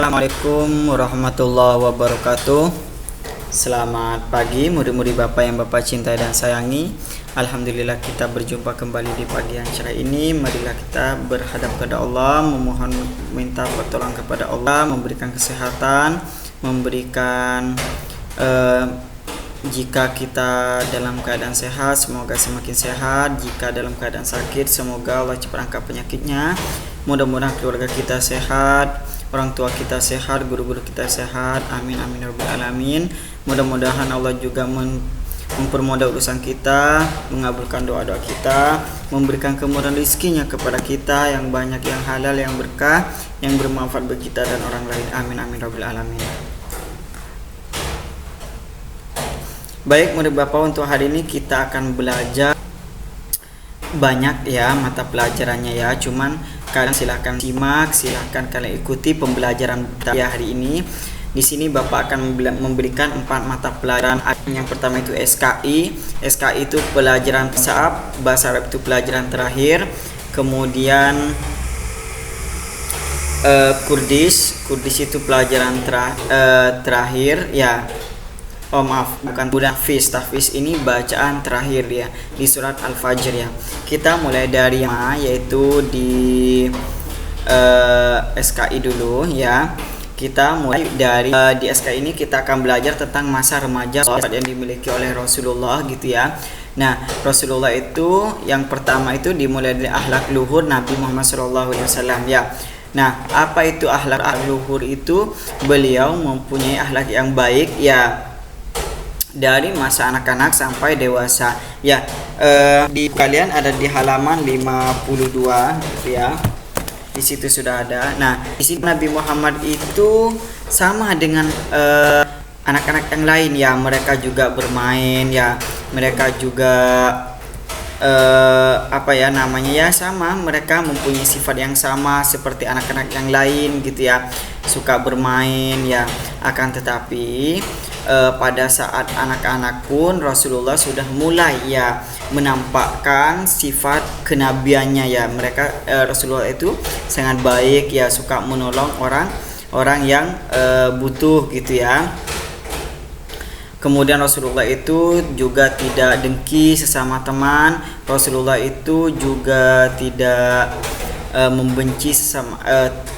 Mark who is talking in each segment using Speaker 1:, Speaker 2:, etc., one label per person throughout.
Speaker 1: Assalamualaikum warahmatullahi wabarakatuh. Selamat pagi murid-murid Bapak yang Bapak cintai dan sayangi. Alhamdulillah kita berjumpa kembali di pagi yang cerah ini. Marilah kita berhadap kepada Allah, memohon minta pertolongan kepada Allah, memberikan kesehatan, memberikan jika kita dalam keadaan sehat, semoga semakin sehat. Jika dalam keadaan sakit, semoga Allah cepat angkat penyakitnya. Mudah-mudahan keluarga kita sehat, orang tua kita sehat, guru-guru kita sehat. Amin amin ya rabbal alamin. Mudah-mudahan Allah juga mempermudah urusan kita, mengabulkan doa-doa kita, memberikan kemudahan rezekinya kepada kita yang banyak, yang halal, yang berkah, yang bermanfaat bagi kita dan orang lain. Amin amin ya rabbal alamin. Baik murid Bapak, untuk hari ini kita akan belajar banyak ya mata pelajarannya ya. Cuman kalian silahkan simak, silahkan kalian ikuti pembelajaran ya hari ini. Di sini Bapak akan memberikan 4 mata pelajaran. Yang pertama itu SKI. SKI itu pelajaran bahasa Arab itu pelajaran terakhir. Kemudian Kurdish itu pelajaran terakhir ya. Oh maaf, bukan Tahfiz ini bacaan terakhir ya di surat Al-Fajr ya. Kita mulai dari yaitu di SKI dulu ya. Kita mulai dari di SKI ini kita akan belajar tentang masa remaja yang dimiliki oleh Rasulullah gitu ya. Nah, Rasulullah itu yang pertama itu dimulai dari akhlak luhur Nabi Muhammad SAW ya. Nah, apa itu akhlak luhur itu? Beliau mempunyai akhlak yang baik ya, dari masa anak-anak sampai dewasa ya. Di kalian ada di halaman 52 gitu ya. Di situ sudah ada. Nah, di sini Nabi Muhammad itu sama dengan anak-anak yang lain ya. Mereka juga bermain ya. Mereka juga sama, mereka mempunyai sifat yang sama seperti anak-anak yang lain gitu ya, suka bermain ya. Akan tetapi pada saat anak-anak pun Rasulullah sudah mulai ya menampakkan sifat kenabiannya ya. Mereka Rasulullah itu sangat baik ya, suka menolong orang yang butuh gitu ya. Kemudian Rasulullah itu juga tidak dengki sesama teman. Rasulullah itu juga tidak membenci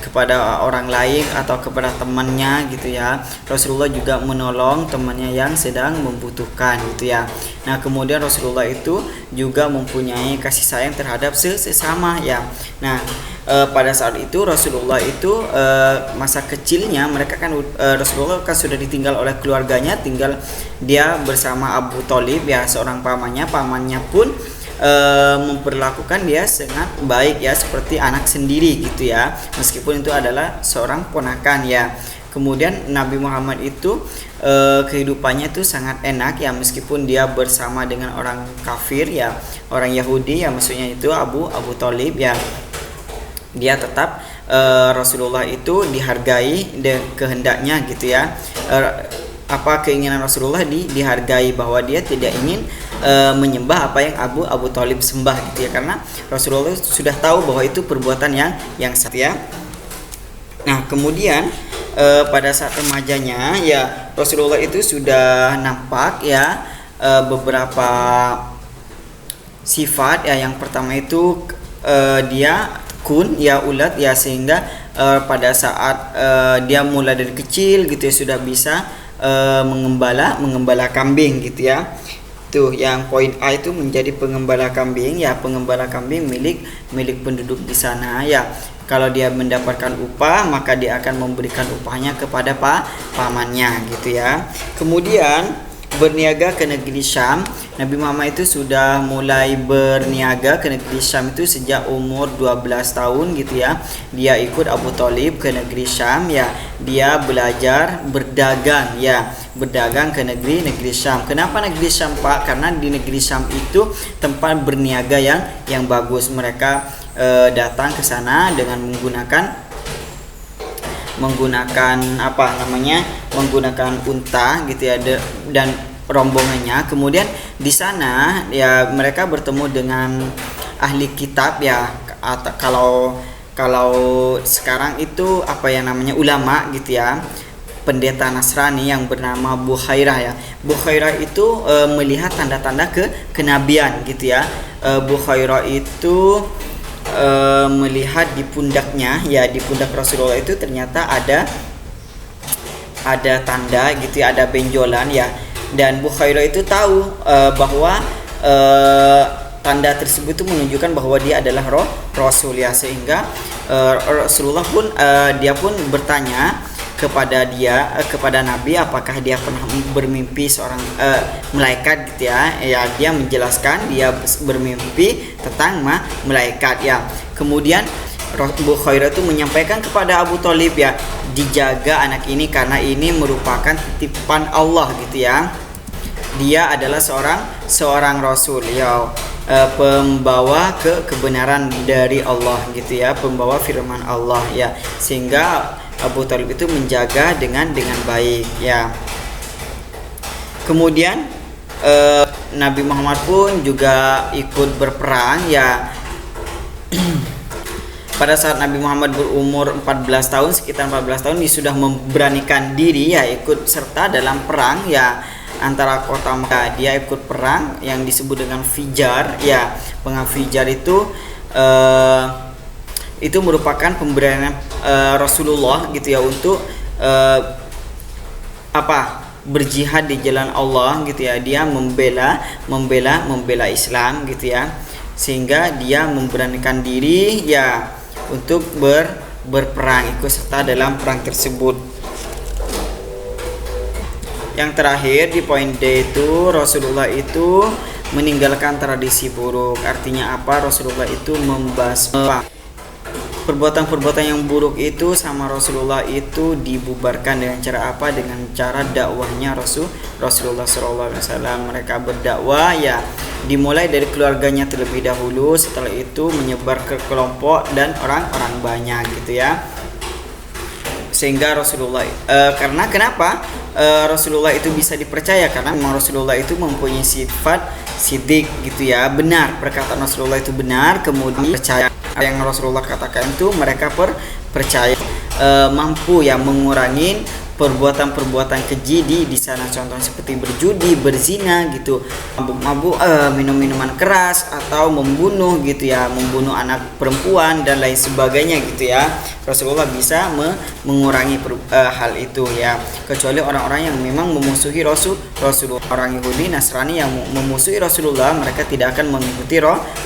Speaker 1: kepada orang lain atau kepada temannya gitu ya. Rasulullah juga menolong temannya yang sedang membutuhkan gitu ya. Nah, kemudian Rasulullah itu juga mempunyai kasih sayang terhadap sesama ya. Nah, pada saat itu Rasulullah itu masa kecilnya mereka kan Rasulullah kan sudah ditinggal oleh keluarganya, tinggal dia bersama Abu Thalib ya, seorang pamannya pun memperlakukan dia sangat baik ya, seperti anak sendiri gitu ya, meskipun itu adalah seorang ponakan ya. Kemudian Nabi Muhammad itu kehidupannya itu sangat enak ya, meskipun dia bersama dengan orang kafir ya, orang Yahudi ya, maksudnya itu Abu Thalib ya. Dia tetap Rasulullah itu dihargai kehendaknya gitu ya. Keinginan Rasulullah dihargai, bahwa dia tidak ingin menyembah apa yang Abu Thalib sembah gitu ya, karena Rasulullah sudah tahu bahwa itu perbuatan yang salah ya. Nah, kemudian pada saat remajanya ya Rasulullah itu sudah nampak ya beberapa sifat ya. Yang pertama itu dia ya ulat ya, sehingga pada saat dia mulai dari kecil gitu ya sudah bisa mengembala kambing gitu ya. Tuh yang poin A itu menjadi pengembala kambing ya, pengembala kambing milik penduduk di sana ya. Kalau dia mendapatkan upah, maka dia akan memberikan upahnya kepada pamannya gitu ya. Kemudian berniaga ke negeri Syam. Nabi Muhammad itu sudah mulai berniaga ke negeri Syam itu sejak umur 12 tahun gitu ya. Dia ikut Abu Thalib ke negeri Syam ya. Dia belajar berdagang ya, berdagang ke negeri Syam. Kenapa negeri Syam Pak? Karena di negeri Syam itu tempat berniaga yang bagus. Mereka datang ke sana dengan menggunakan menggunakan unta gitu ya, dan rombongannya. Kemudian di sana ya mereka bertemu dengan ahli kitab ya, atau kalau Kalau sekarang itu apa ya namanya, ulama gitu ya, pendeta Nasrani yang bernama Bukhairah ya. Bukhairah itu melihat tanda-tanda kenabian gitu ya. Bukhairah itu melihat di pundaknya ya, di pundak Rasulullah itu ternyata ada tanda gitu ya, ada benjolan ya. Dan Bukhairah itu tahu bahwa tanda tersebut itu menunjukkan bahwa dia adalah Rasul ya, sehingga Rasulullah pun dia pun bertanya kepada Nabi apakah dia pernah bermimpi seorang malaikat gitu ya. Ya, dia menjelaskan dia bermimpi tentang malaikat ya. Kemudian Bukhairah itu menyampaikan kepada Abu Thalib ya, dijaga anak ini karena ini merupakan titipan Allah gitu ya. Dia adalah seorang rasul ya, pembawa kebenaran dari Allah gitu ya, pembawa firman Allah ya, sehingga Abu Thalib itu menjaga dengan baik ya. Kemudian Nabi Muhammad pun juga ikut berperang ya. Pada saat Nabi Muhammad berumur 14 tahun, sekitar 14 tahun, dia sudah memberanikan diri ya ikut serta dalam perang ya antara kota Mekah. Dia ikut perang yang disebut dengan Fijar ya. Perang Fijar itu merupakan pemberian Rasulullah gitu ya untuk berjihad di jalan Allah gitu ya. Dia membela Islam gitu ya, sehingga dia memberanikan diri ya untuk berperang, ikut serta dalam perang tersebut. Yang terakhir di poin D itu, Rasulullah itu meninggalkan tradisi buruk. Artinya apa? Rasulullah itu membasmi perbuatan-perbuatan yang buruk itu sama Rasulullah itu dibubarkan dengan cara apa? Dengan cara dakwahnya Rasulullah SAW. Mereka berdakwah ya, dimulai dari keluarganya terlebih dahulu, setelah itu menyebar ke kelompok dan orang-orang banyak gitu ya. Sehingga Rasulullah karena kenapa Rasulullah itu bisa dipercaya? Karena memang Rasulullah itu mempunyai sifat sidik gitu ya, benar, perkataan Rasulullah itu benar, kemudian percaya yang Rasulullah katakan itu mereka percaya, mampu ya mengurangi perbuatan-perbuatan keji di sana, contohnya seperti berjudi, berzina gitu, mabuk-mabuk, minum minuman keras, atau membunuh gitu ya, membunuh anak perempuan dan lain sebagainya gitu ya. Rasulullah bisa mengurangi hal itu ya, kecuali orang-orang yang memang memusuhi Rasulullah. Orang Yahudi Nasrani yang memusuhi Rasulullah, mereka tidak akan mengikuti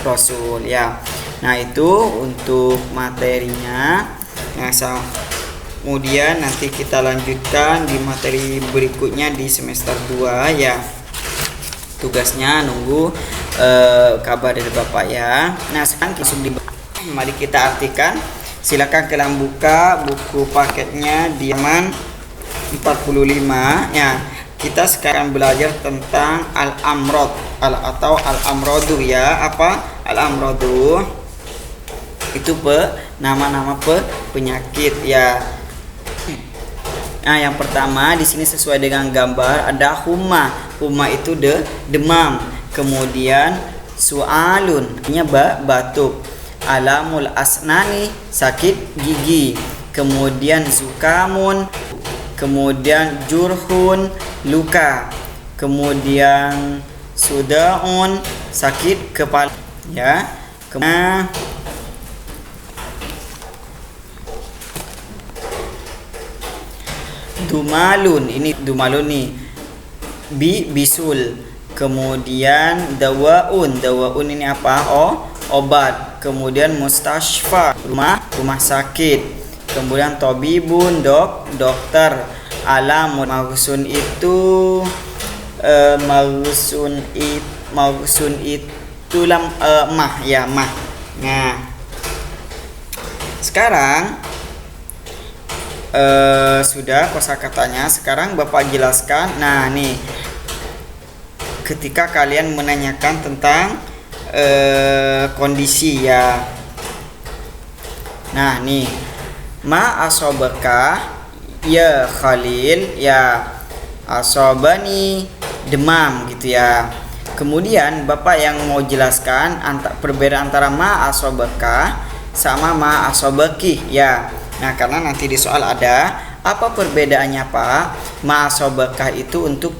Speaker 1: Rasul ya. Nah, itu untuk materinya. Nah, kemudian nanti kita lanjutkan di materi berikutnya di semester 2 ya. Tugasnya nunggu kabar dari Bapak ya. Nah, sekarang langsung mari kita artikan. Silakan kalian buka buku paketnya di halaman 45 ya. Kita sekarang belajar tentang al-amrad atau al-amradu ya. Apa al-amradu? Itu nama-nama penyakit ya. Nah, yang pertama di sini sesuai dengan gambar ada humma. Humma itu demam. Kemudian su'alun, artinya batuk. Alamul asnani, sakit gigi. Kemudian zukamun. Kemudian jurhun, luka. Kemudian sudaun, sakit kepala ya. Kemudian dumalun, ini dumalun nih, bisul. Kemudian dawaun ini apa? Obat. Kemudian mustashfa, rumah sakit. Kemudian tabibun, dokter. Alamun, maghsun itu mah ya, mah. Nah, sekarang sudah kosakatanya. Sekarang Bapak jelaskan. Nah, nih, ketika kalian menanyakan tentang kondisi ya. Nah, nih, ma asobaka ya Khalil ya, asobani demam gitu ya. Kemudian Bapak yang mau jelaskan perbedaan antara ma asobaka sama ma asobaki ya. Nah, karena nanti di soal ada apa perbedaannya Pak? Ma asobakah itu untuk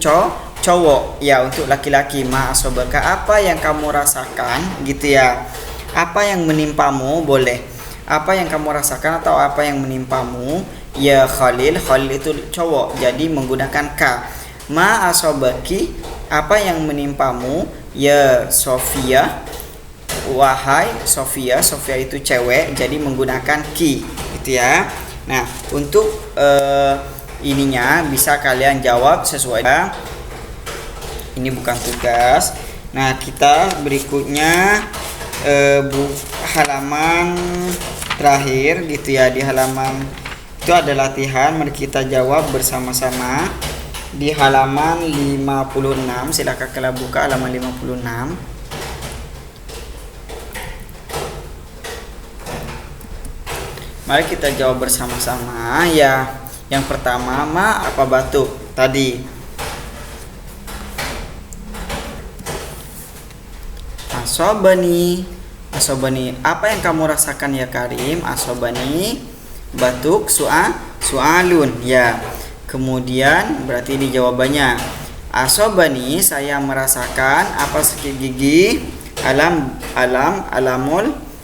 Speaker 1: cowok ya, untuk laki-laki. Ma asobakah apa yang kamu rasakan gitu ya. Apa yang menimpamu boleh. Apa yang kamu rasakan atau apa yang menimpamu ya Khalil. Khalil itu cowok jadi menggunakan ka. Ma asobaki apa yang menimpamu ya Sofia. Wahai Sofia. Sofia itu cewek jadi menggunakan ki gitu ya. Nah, untuk ininya bisa kalian jawab sesuai. Ini bukan tugas. Nah, kita berikutnya halaman terakhir gitu ya. Di halaman itu ada latihan, mari kita jawab bersama-sama. Di halaman 56, silakan kalian buka halaman 56. Mari kita jawab bersama-sama ya. Yang pertama, ma apa batuk tadi? Asobani. Asobani. Apa yang kamu rasakan ya Karim? Asobani batuk sualun ya. Kemudian berarti ini jawabannya. Asobani saya merasakan apa sakit gigi?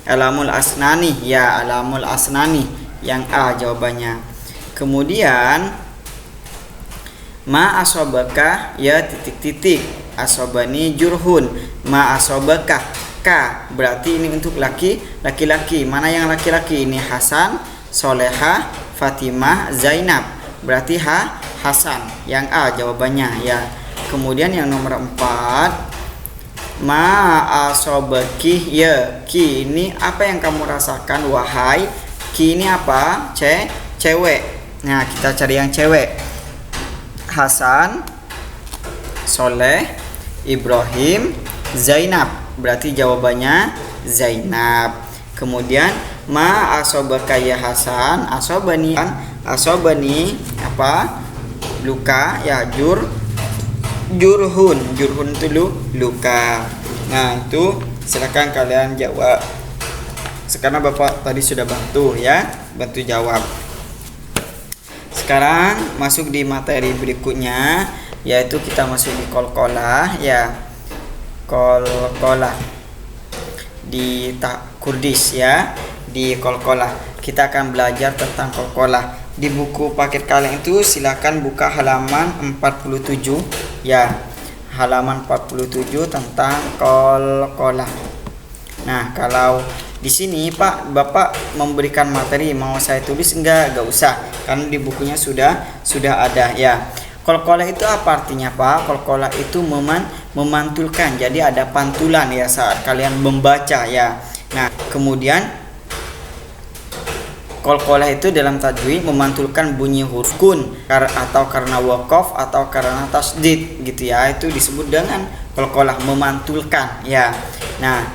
Speaker 1: Alamul asnani ya, alamul asnani yang A jawabannya. Kemudian ma asobakah ya titik-titik. Asobani jurhun. Ma asobakah ka berarti ini untuk laki-laki. Mana yang laki-laki? Ini Hasan, Solehah, Fatimah, Zainab. Berarti Hasan yang A jawabannya ya. Kemudian yang nomor 4, ma asobaki ya ki ini apa yang kamu rasakan wahai ki ini apa cewek. Nah, kita cari yang cewek. Hasan, Soleh, Ibrahim, Zainab. Berarti jawabannya Zainab. Kemudian ma asobaka ya Hasan. Asobani apa luka ya jurhun itu luka. Nah, itu silakan kalian jawab. Sekarang Bapak tadi sudah bantu jawab. Sekarang masuk di materi berikutnya, yaitu kita masuk di kolkolah ya. Kolkolah di Kurdis ya. Di kolkolah kita akan belajar tentang kolkolah. Di buku paket kalian itu silakan buka halaman 47 ya. Halaman 47 tentang kolkolah. Nah, kalau di sini Pak Bapak memberikan materi, mau saya tulis enggak usah, karena di bukunya sudah ada ya. Kolkolah itu apa artinya Pak? Kolkolah itu memantulkan. Jadi ada pantulan ya saat kalian membaca ya. Nah, kemudian kolkolah itu dalam tajwid memantulkan bunyi huruf kun atau karena waqaf atau karena tasdid gitu ya. Itu disebut dengan kolkolah, memantulkan ya. Nah,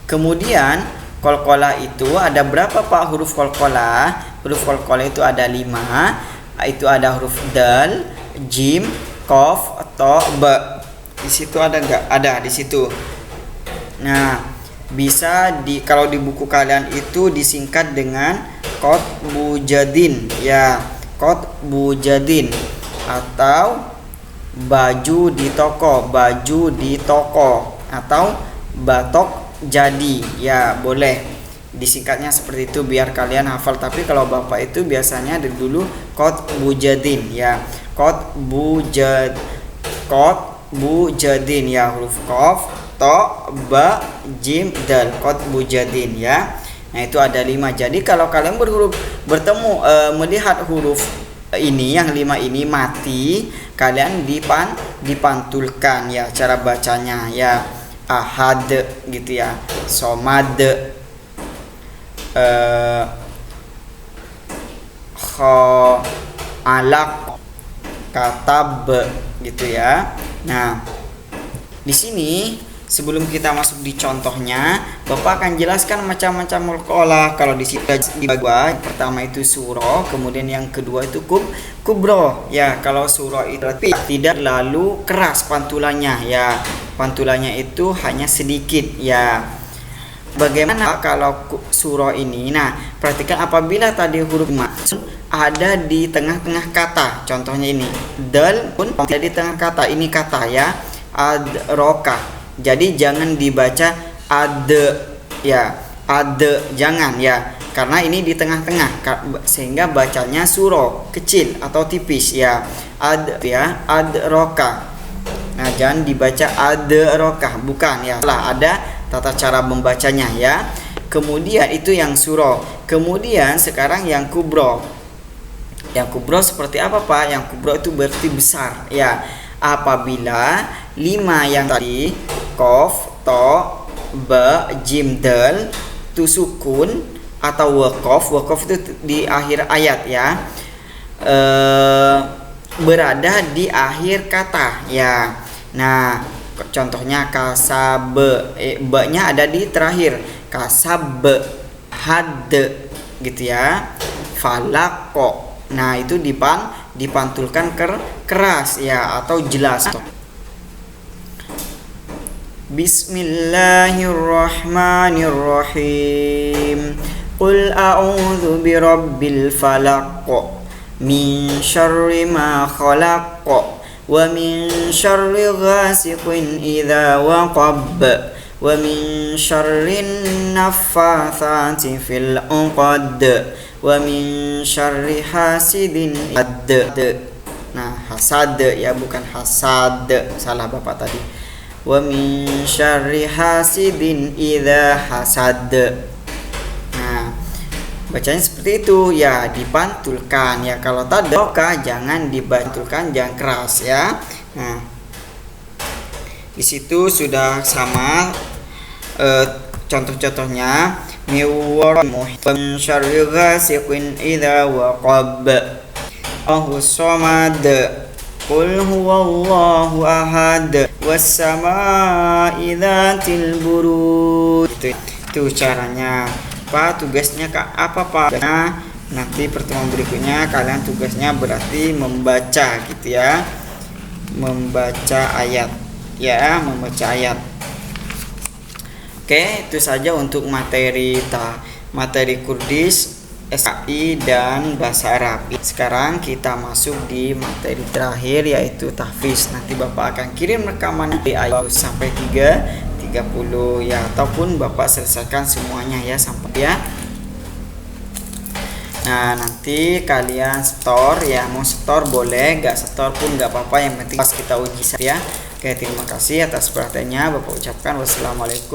Speaker 1: kemudian kolkolah itu ada berapa Pak huruf kolkolah? Huruf kolkolah itu ada 5. Itu ada huruf dal, jim, qaf, atau ba. Di situ ada enggak? Ada di situ. Nah, bisa kalau di buku kalian itu disingkat dengan Qutbujadin ya, Qutbujadin, atau baju di toko atau batok jadi ya, boleh disingkatnya seperti itu biar kalian hafal. Tapi kalau Bapak itu biasanya dari dulu Qutbujadin ya, Qutbujadin ya, huruf qaf, to, ba, jim, dal, Qutbujadin ya. Nah, itu ada 5. Jadi kalau kalian melihat huruf ini yang 5 ini mati, kalian dipantulkan ya cara bacanya ya. Ahad gitu ya, somad, alaq, katab gitu ya. Nah, di sini sebelum kita masuk di contohnya, Bapak akan jelaskan macam-macam kolkolah. Kalau di sini dibagi, pertama itu surah, kemudian yang kedua itu kubro ya. Kalau surah itu tidak lalu keras pantulannya ya, pantulannya itu hanya sedikit ya. Bagaimana kalau surah ini? Nah, perhatikan apabila tadi huruf ada di tengah-tengah kata. Contohnya ini, dal pun ada di tengah kata. Ini kata ya, adraka. Jadi jangan dibaca ade ya, ade, jangan ya. Karena ini di tengah-tengah sehingga bacanya surah kecil atau tipis ya. Adraka. Nah, jangan dibaca adraka, bukan ya. Lah ada tata cara membacanya ya. Kemudian itu yang surah. Kemudian sekarang yang kubro. Yang kubro seperti apa Pak? Yang kubro itu berarti besar ya. Apabila 5 yang tadi qaf, to, ba, jim, dal itu sukun atau waqaf. Waqaf itu di akhir ayat ya. Berada di akhir kata ya. Nah, contohnya kasab, ba-nya ada di terakhir. Kasab, had gitu ya. Falako. Nah, itu dipantulkan keras ya atau jelas. Bismillahirrahmanirrahim. Qul a'udzu birabbil falaq min syarri ma khalaq wa min syarri ghasiqin idza waqab wa min syarrin naffatsati fil 'uqad wa min syarri hasidin nah hasad ya, bukan hasad, salah Bapak tadi. Wa min syarri hasidin idza hasad. Nah, bacanya seperti itu ya, dipantulkan ya. Kalau tadoka jangan dipantulkan, jangan keras ya. Nah, di situ sudah sama contoh-contohnya. Miwar muhim syarri ghasiqin idza waqab. Allahus samad. Qul huwallahu ahad. Was samaa'i dzatil buruj. Itu caranya. Pak, tugasnya apa Pak? Nah, nanti pertemuan berikutnya kalian tugasnya berarti membaca gitu ya, membaca ayat ya, membaca ayat. Oke, itu saja untuk materi Kurdis, SKI dan bahasa Arab. Sekarang kita masuk di materi terakhir yaitu tahfiz. Nanti Bapak akan kirim rekaman di ayat sampai 30 ya, ataupun Bapak selesaikan semuanya ya sampai ya. Nah, nanti kalian store ya, mau store boleh, gak store pun gak apa-apa, yang penting pas kita uji ya. Oke, terima kasih atas perhatiannya. Bapak ucapkan wassalamualaikum.